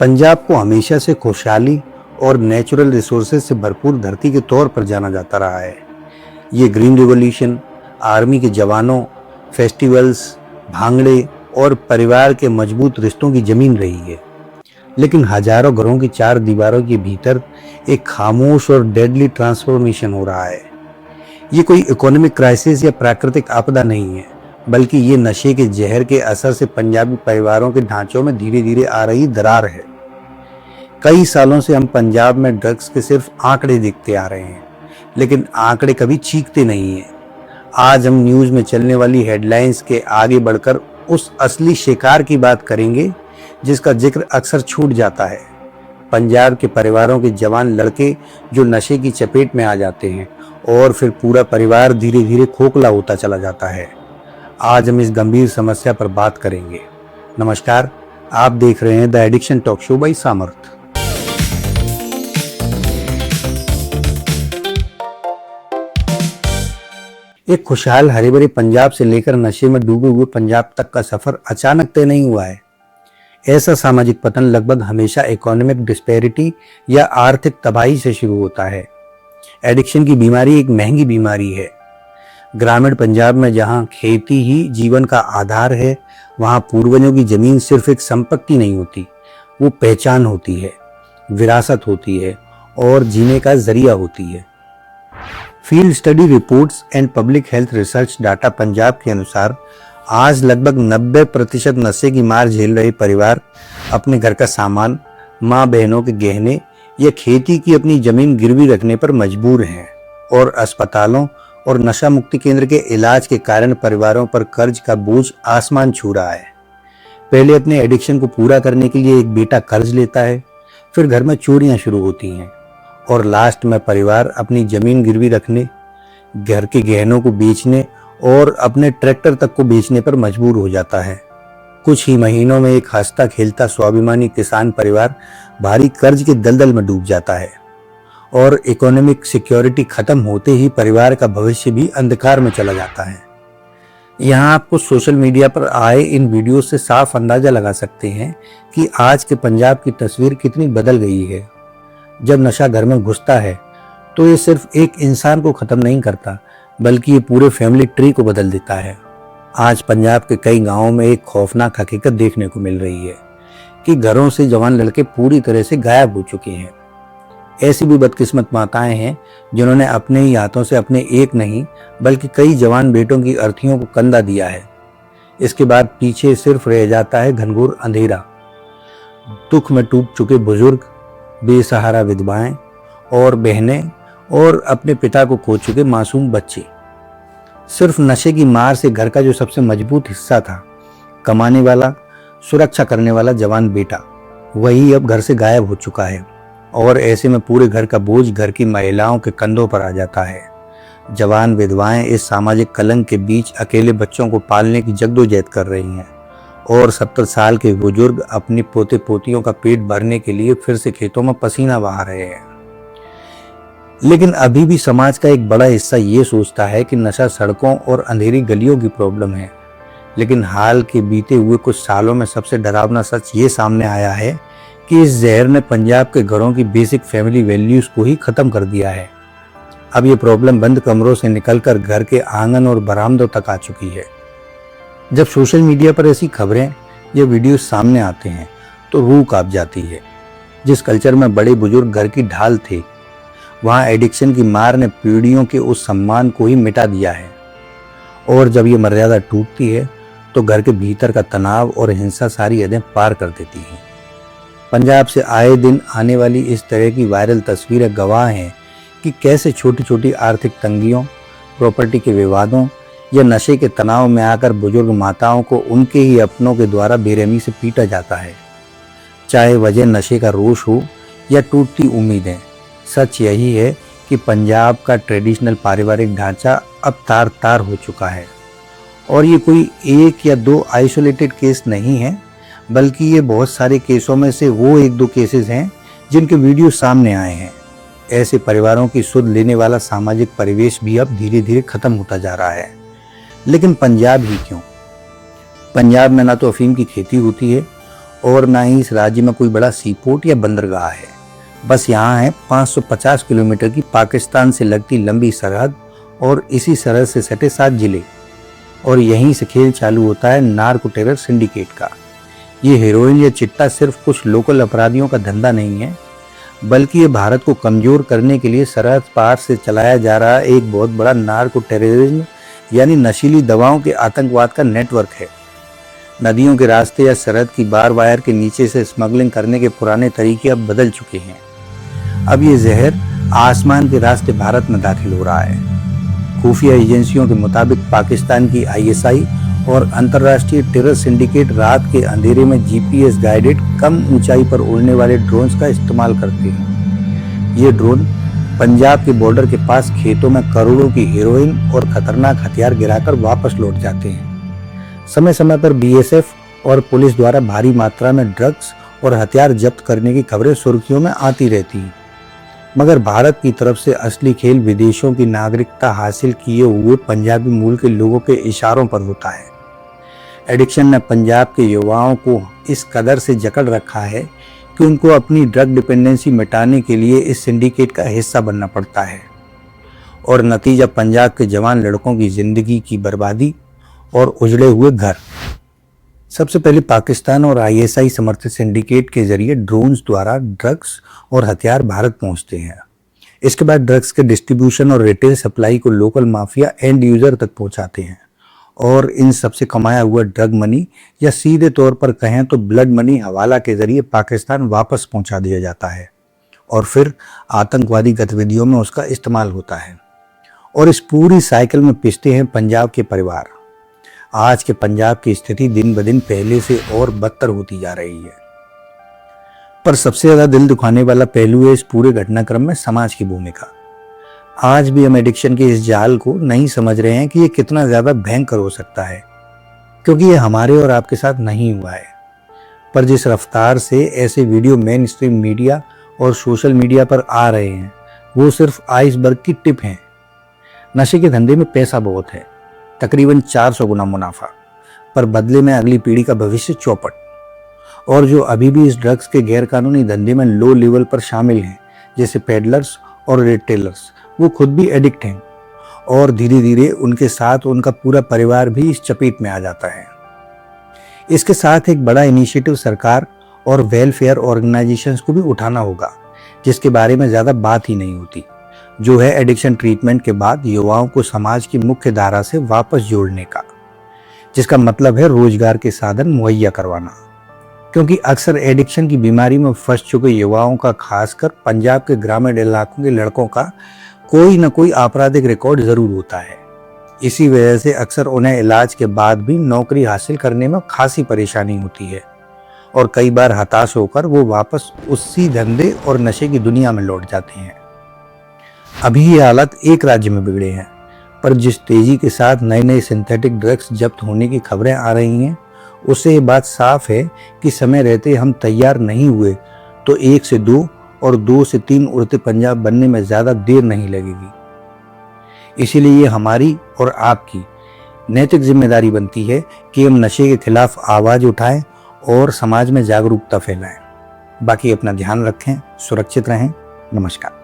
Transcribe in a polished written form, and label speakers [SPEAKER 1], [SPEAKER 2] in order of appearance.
[SPEAKER 1] पंजाब को हमेशा से खुशहाली और नेचुरल रिसोर्सेज से भरपूर धरती के तौर पर जाना जाता रहा है। ये ग्रीन रिवॉल्यूशन, आर्मी के जवानों, फेस्टिवल्स, भांगड़े और परिवार के मजबूत रिश्तों की जमीन रही है। लेकिन हजारों घरों की चार दीवारों के भीतर एक खामोश और डेडली ट्रांसफॉर्मेशन हो रहा है। ये कोई इकोनॉमिक क्राइसिस या प्राकृतिक आपदा नहीं है, बल्कि ये नशे के जहर के असर से पंजाबी परिवारों के ढांचों में धीरे धीरे आ रही दरार है। कई सालों से हम पंजाब में ड्रग्स के सिर्फ आंकड़े देखते आ रहे हैं, लेकिन आंकड़े कभी चीखते नहीं हैं। आज हम न्यूज में चलने वाली हेडलाइंस के आगे बढ़कर उस असली शिकार की बात करेंगे जिसका जिक्र अक्सर छूट जाता है। पंजाब के परिवारों के जवान लड़के जो नशे की चपेट में आ जाते हैं और फिर पूरा परिवार धीरे धीरे खोखला होता चला जाता है। आज हम इस गंभीर समस्या पर बात करेंगे। नमस्कार, आप देख रहे हैं the addiction talk show by Samarth. एक खुशहाल हरे भरे पंजाब से लेकर नशे में डूबे हुए पंजाब तक का सफर अचानक तय नहीं हुआ है। ऐसा सामाजिक पतन लगभग हमेशा इकोनॉमिक डिस्पैरिटी या आर्थिक तबाही से शुरू होता है। एडिक्शन की बीमारी एक महंगी बीमारी है। ग्रामीण पंजाब में जहां खेती ही जीवन का आधार है, वहां पूर्वजों की जमीन सिर्फ एक संपत्ति नहीं होती, वो पहचान होती है, विरासत होती है और जीने का जरिया होती है। Field study reports and public health research data Punjab के अनुसार आज लगभग 90% नशे की मार झेल रहे परिवार अपने घर का सामान, माँ बहनों के गहने या खेती की अपनी जमीन गिरवी रखने पर मजबूर हैं और अस्पतालों और नशा मुक्ति केंद्र के इलाज के कारण परिवारों पर कर्ज का बोझ आसमान छू रहा है। पहले अपने एडिक्शन को पूरा करने के लिए एक बेटा कर्ज लेता है, फिर घर में चोरियां शुरू होती हैं और लास्ट में परिवार अपनी जमीन गिरवी रखने, घर के गहनों को बेचने और अपने ट्रैक्टर तक को बेचने पर मजबूर हो जाता है। कुछ ही महीनों में एक हंसता खेलता स्वाभिमानी किसान परिवार भारी कर्ज के दलदल में डूब जाता है और इकोनॉमिक सिक्योरिटी खत्म होते ही परिवार का भविष्य भी अंधकार में चला जाता है। यहाँ आपको सोशल मीडिया पर आए इन वीडियो से साफ अंदाजा लगा सकते हैं कि आज के पंजाब की तस्वीर कितनी बदल गई है। जब नशा घर में घुसता है तो ये सिर्फ एक इंसान को खत्म नहीं करता, बल्कि ये पूरे फैमिली ट्री को बदल देता है। आज पंजाब के कई गांवों में एक खौफनाक हकीकत देखने को मिल रही है कि घरों से जवान लड़के पूरी तरह से गायब हो चुके हैं। ऐसी भी बदकिस्मत माताएं हैं जिन्होंने अपने ही हाथों से अपने एक नहीं बल्कि कई जवान बेटों की अर्थियों को कंधा दिया है। इसके बाद पीछे सिर्फ रह जाता है घनघोर अंधेरा। दुख में टूट चुके बुजुर्ग, बेसहारा विधवाएं और बहनें और अपने पिता को खो चुके मासूम बच्चे। सिर्फ नशे की मार से घर का जो सबसे मजबूत हिस्सा था, कमाने वाला, सुरक्षा करने वाला जवान बेटा, वही अब घर से गायब हो चुका है और ऐसे में पूरे घर का बोझ घर की महिलाओं के कंधों पर आ जाता है। जवान विधवाएं इस सामाजिक कलंक के बीच अकेले बच्चों को पालने की जद्दोजहद कर रही हैं और 70 साल के बुजुर्ग अपनी पोते पोतियों का पेट भरने के लिए फिर से खेतों में पसीना बहा रहे हैं। लेकिन अभी भी समाज का एक बड़ा हिस्सा ये सोचता है कि नशा सड़कों और अंधेरी गलियों की प्रॉब्लम है। लेकिन हाल के बीते हुए कुछ सालों में सबसे डरावना सच ये सामने आया है कि इस जहर ने पंजाब के घरों की बेसिक फैमिली वैल्यूज को ही खत्म कर दिया है। अब ये प्रॉब्लम बंद कमरों से निकलकर घर के आंगन और बरामदों तक आ चुकी है। जब सोशल मीडिया पर ऐसी खबरें या वीडियो सामने आते हैं तो रूह कांप जाती है। जिस कल्चर में बड़े बुजुर्ग घर की ढाल थे, वहां एडिक्शन की मार ने पीढ़ियों के उस सम्मान को ही मिटा दिया है और जब ये मर्यादा टूटती है तो घर के भीतर का तनाव और हिंसा सारी हदें पार कर देती है। पंजाब से आए दिन आने वाली इस तरह की वायरल तस्वीरें गवाह हैं कि कैसे छोटी छोटी आर्थिक तंगियों, प्रॉपर्टी के विवादों या नशे के तनाव में आकर बुजुर्ग माताओं को उनके ही अपनों के द्वारा बेरहमी से पीटा जाता है। चाहे वजह नशे का रोष हो या टूटती उम्मीदें, सच यही है कि पंजाब का ट्रेडिशनल पारिवारिक ढांचा अब तार तार हो चुका है और ये कोई एक या दो आइसोलेटेड केस नहीं है, बल्कि ये बहुत सारे केसों में से वो एक दो केसेस हैं जिनके वीडियो सामने आए हैं। ऐसे परिवारों की सुध लेने वाला सामाजिक परिवेश भी अब धीरे धीरे खत्म होता जा रहा है। लेकिन पंजाब ही क्यों? पंजाब में ना तो अफीम की खेती होती है और ना ही इस राज्य में कोई बड़ा सीपोर्ट या बंदरगाह है। बस यहाँ है 550 किलोमीटर की पाकिस्तान से लगती लंबी सरहद और इसी सरहद से सटे 7 जिले, और यहीं से खेल चालू होता है नार्को टेरर सिंडिकेट का। ये हेरोइन या चिट्टा सिर्फ कुछ लोकल अपराधियों का धंधा नहीं है, बल्कि ये भारत को कमजोर करने के लिए सरहद पार से चलाया जा रहा एक बहुत बड़ा नार्को टेररिज्म यानी नशीली दवाओं के आतंकवाद का नेटवर्क है। नदियों के रास्ते या सरहद की बार वायर के नीचे से स्मगलिंग करने के पुराने तरीके अब बदल चुके हैं। अब ये जहर आसमान के रास्ते भारत में दाखिल हो रहा है। खुफिया एजेंसियों के मुताबिक पाकिस्तान की आईएसआई और अंतर्राष्ट्रीय टेरर सिंडिकेट रात के अंधेरे में जीपीएस गाइडेड कम ऊंचाई पर उड़ने वाले ड्रोन्स का इस्तेमाल करते हैं। ये ड्रोन पंजाब के बॉर्डर के पास खेतों में करोड़ों की हेरोइन और खतरनाक हथियार गिराकर वापस लौट जाते हैं। समय समय पर बीएसएफ और पुलिस द्वारा भारी मात्रा में ड्रग्स और हथियार जब्त करने की खबरें सुर्खियों में आती रहती हैं। मगर भारत की तरफ से असली खेल विदेशों की नागरिकता हासिल किए हुए पंजाबी मूल के लोगों के इशारों पर होता है। एडिक्शन ने पंजाब के युवाओं को इस कदर से जकड़ रखा है कि उनको अपनी ड्रग डिपेंडेंसी मिटाने के लिए इस सिंडिकेट का हिस्सा बनना पड़ता है, और नतीजा पंजाब के जवान लड़कों की जिंदगी की बर्बादी और उजड़े हुए घर। सबसे पहले पाकिस्तान और आईएसआई समर्थित सिंडिकेट के जरिए ड्रोन्स द्वारा ड्रग्स और हथियार भारत पहुंचते हैं। इसके बाद ड्रग्स के डिस्ट्रीब्यूशन और रिटेल सप्लाई को लोकल माफिया एंड यूजर तक पहुंचाते हैं, और इन सबसे कमाया हुआ ड्रग मनी या सीधे तौर पर कहें तो ब्लड मनी हवाला के जरिए पाकिस्तान वापस पहुंचा दिया जाता है, और फिर आतंकवादी गतिविधियों में उसका इस्तेमाल होता है। और इस पूरी साइकिल में पिसते हैं पंजाब के परिवार। आज के पंजाब की स्थिति दिन ब दिन पहले से और बदतर होती जा रही है। पर सबसे ज्यादा दिल दुखाने वाला पहलू है इस पूरे घटनाक्रम में समाज की भूमिका। आज भी हम एडिक्शन के इस जाल को नहीं समझ रहे हैं कि ये कितना ज्यादा भयंकर हो सकता है, क्योंकि ये हमारे और आपके साथ नहीं हुआ है। पर जिस रफ्तार से ऐसे वीडियो मेन स्ट्रीम मीडिया और सोशल मीडिया पर आ रहे हैं, वो सिर्फ आइसबर्ग की टिप हैं। नशे के धंधे में पैसा बहुत है, तकरीबन 400 गुना मुनाफा, पर बदले में अगली पीढ़ी का भविष्य चौपट। और जो अभी भी इस ड्रग्स के गैरकानूनी धंधे में लो लेवल पर शामिल हैं, जैसे पेडलर्स और रिटेलर्स, वो खुद भी एडिक्ट हैं, और धीरे धीरे उनके साथ उनका पूरा परिवार भी इस चपेट में आ जाता है। इसके साथ एक बड़ा इनिशिएटिव सरकार और वेलफेयर ऑर्गेनाइजेशंस को भी उठाना होगा, जिसके बारे में ज्यादा बात ही नहीं होती, जो है एडिक्शन ट्रीटमेंट के बाद युवाओं को समाज की मुख्य धारा से वापस जोड़ने का, जिसका मतलब है रोजगार के साधन मुहैया करवाना। क्योंकि अक्सर एडिक्शन की बीमारी में फंस चुके युवाओं का, खासकर पंजाब के ग्रामीण इलाकों के लड़कों का, कोई न कोई आपराधिक रिकॉर्ड जरूर होता है। इसी वजह से अक्सर उन्हें इलाज के बाद भी नौकरी हासिल करने में खासी परेशानी होती है, और कई बार हताश होकर वो वापस उसी धंधे और नशे की दुनिया में लौट जाते हैं। अभी ये हालत एक राज्य में बिगड़े हैं, पर जिस तेजी के साथ नए नए सिंथेटिक ड्रग्स जब्त होने की खबरें आ रही हैं, उससे ये बात साफ है कि समय रहते हम तैयार नहीं हुए तो 1 से 2 और 2 से 3 उड़ते पंजाब बनने में ज्यादा देर नहीं लगेगी। इसीलिए ये हमारी और आपकी नैतिक जिम्मेदारी बनती है कि हम नशे के खिलाफ आवाज उठाएं और समाज में जागरूकता फैलाएं। बाकी अपना ध्यान रखें, सुरक्षित रहें। नमस्कार।